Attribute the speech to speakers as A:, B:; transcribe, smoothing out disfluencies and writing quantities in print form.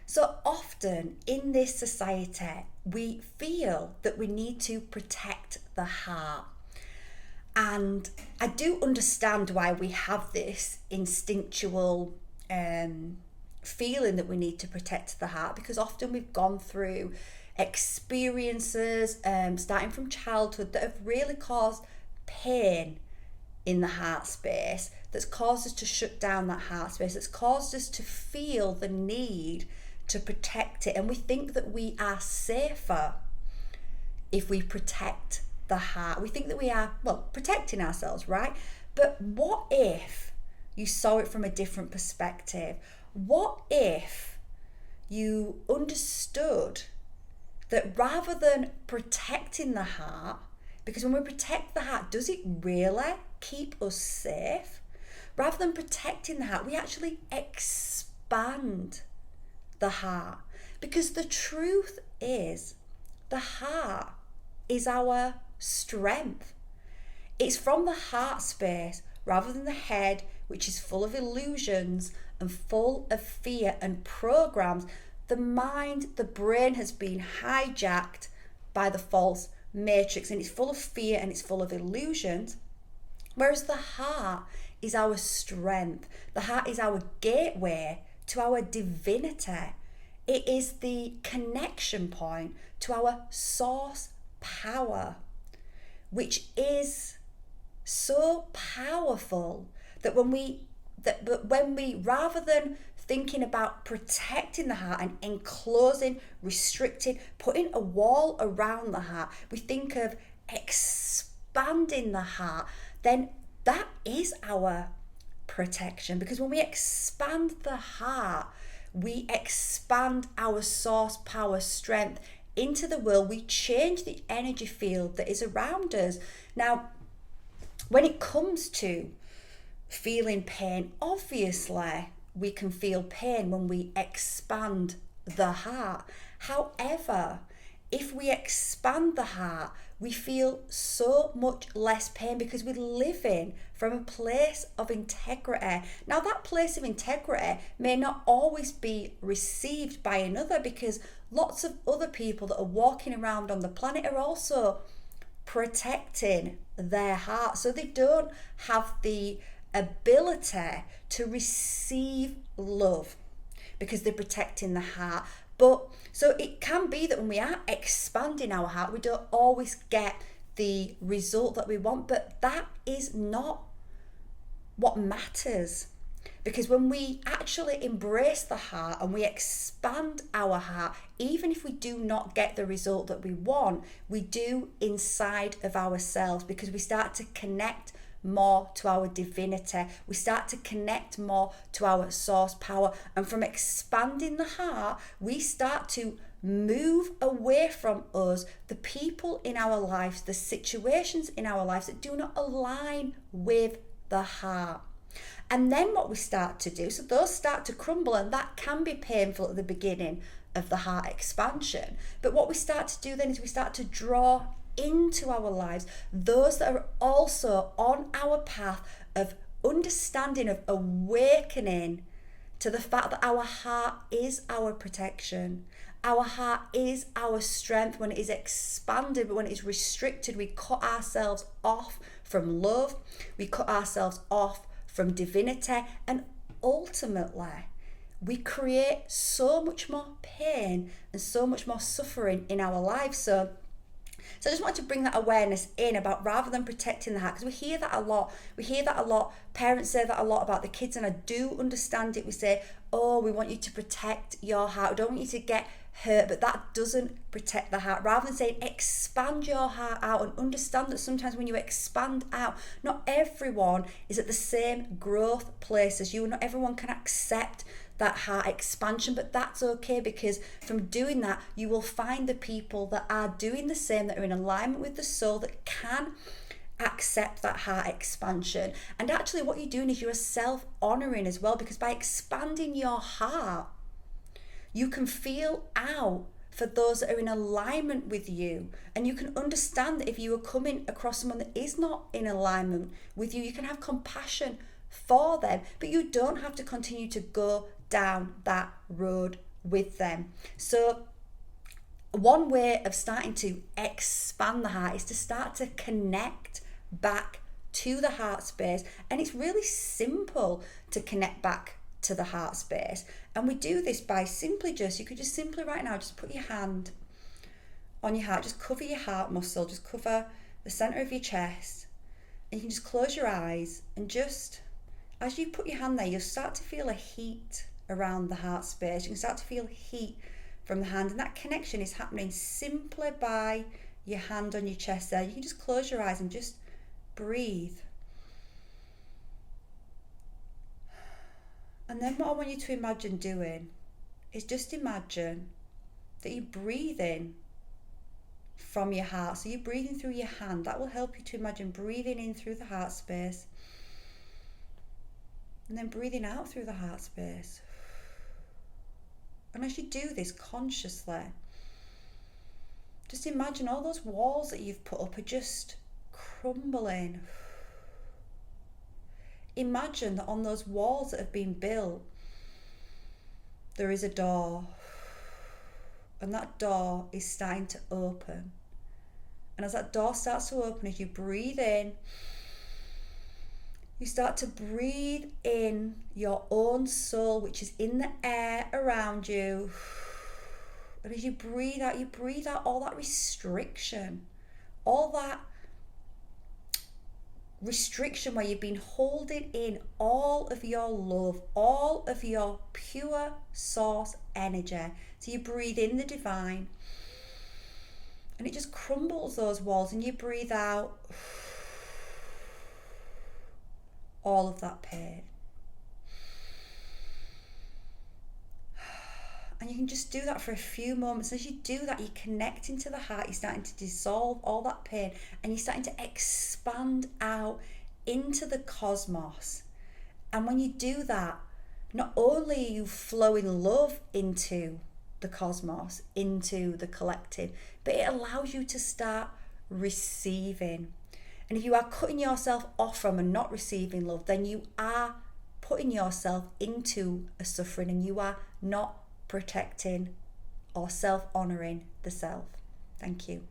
A: So often in this society, we feel that we need to protect the heart. And I do understand why we have this instinctual feeling that we need to protect the heart, because often we've gone through experiences, starting from childhood, that have really caused pain in the heart space, that's caused us to shut down that heart space, that's caused us to feel the need to protect it. And we think that we are safer if we protect the heart. We think that we are, well, protecting ourselves, right? But what if you saw it from a different perspective? What if you understood that rather than protecting the heart, because when we protect the heart, does it really keep us safe? Rather than protecting the heart, we actually expand the heart. Because the truth is, the heart is our strength. It's from the heart space, rather than the head, which is full of illusions and full of fear and programs. The mind, the brain has been hijacked by the false matrix, and it's full of fear and it's full of illusions. Whereas the heart is our strength. The heart is our gateway to our divinity. It is the connection point to our source power, which is so powerful that when we rather than thinking about protecting the heart and enclosing, restricting, putting a wall around the heart, we think of expanding the heart, then that is our protection. Because when we expand the heart, we expand our source power, strength into the world. We change the energy field that is around us. Now, when it comes to feeling pain, obviously we can feel pain when we expand the heart. However, if we expand the heart, we feel so much less pain because we're living from a place of integrity. Now, that place of integrity may not always be received by another, because lots of other people that are walking around on the planet are also protecting their heart. So they don't have the ability to receive love because they're protecting the heart. But so it can be that when we are expanding our heart, we don't always get the result that we want, but that is not what matters. Because when we actually embrace the heart and we expand our heart, even if we do not get the result that we want, we do inside of ourselves, because we start to connect more to our divinity. We start to connect more to our source power. And from expanding the heart, we start to move away from us the people in our lives, the situations in our lives that do not align with the heart. And then what we start to do, so those start to crumble, and that can be painful at the beginning of the heart expansion. But what we start to do then is we start to draw into our lives those that are also on our path of understanding, of awakening to the fact that our heart is our protection. Our heart is our strength. When it is expanded, but when it is restricted, we cut ourselves off from love, we cut ourselves off from divinity, and ultimately we create so much more pain and so much more suffering in our lives. So I just wanted to bring that awareness in about, rather than protecting the heart, because we hear that a lot. We hear that a lot. Parents say that a lot about the kids, and I do understand it. We say, oh, we want you to protect your heart. We don't want you to get hurt, but that doesn't protect the heart. Rather than saying expand your heart out, and understand that sometimes when you expand out, not everyone is at the same growth place as you. Not everyone can accept that heart expansion, but that's okay, because from doing that, you will find the people that are doing the same, that are in alignment with the soul, that can accept that heart expansion. And actually what you're doing is you're self-honoring as well, because by expanding your heart, you can feel out for those that are in alignment with you, and you can understand that if you are coming across someone that is not in alignment with you, you can have compassion for them, but you don't have to continue to go down that road with them. So one way of starting to expand the heart is to start to connect back to the heart space. And it's really simple to connect back to the heart space. And we do this by simply you could just simply right now, just put your hand on your heart, just cover your heart muscle, just cover the center of your chest. And you can just close your eyes, and just as you put your hand there, you'll start to feel a heat around the heart space. You can start to feel heat from the hand, and that connection is happening simply by your hand on your chest there. You can just close your eyes and just breathe. And then what I want you to imagine doing is just imagine that you're breathing from your heart. So you're breathing through your hand. That will help you to imagine breathing in through the heart space, and then breathing out through the heart space. And as you do this consciously, just imagine all those walls that you've put up are just crumbling. Imagine that on those walls that have been built, there is a door, and that door is starting to open. And as that door starts to open, as you breathe in, you start to breathe in your own soul, which is in the air around you. And as you breathe out all that restriction, all that restriction where you've been holding in all of your love, all of your pure source energy. So you breathe in the divine, and it just crumbles those walls, and you breathe out all of that pain. And you can just do that for a few moments. As you do that, you're connecting to the heart, you're starting to dissolve all that pain, and you're starting to expand out into the cosmos. And when you do that, not only are you flowing love into the cosmos, into the collective, but it allows you to start receiving. And if you are cutting yourself off from and not receiving love, then you are putting yourself into a suffering, and you are not protecting or self-honouring the self. Thank you.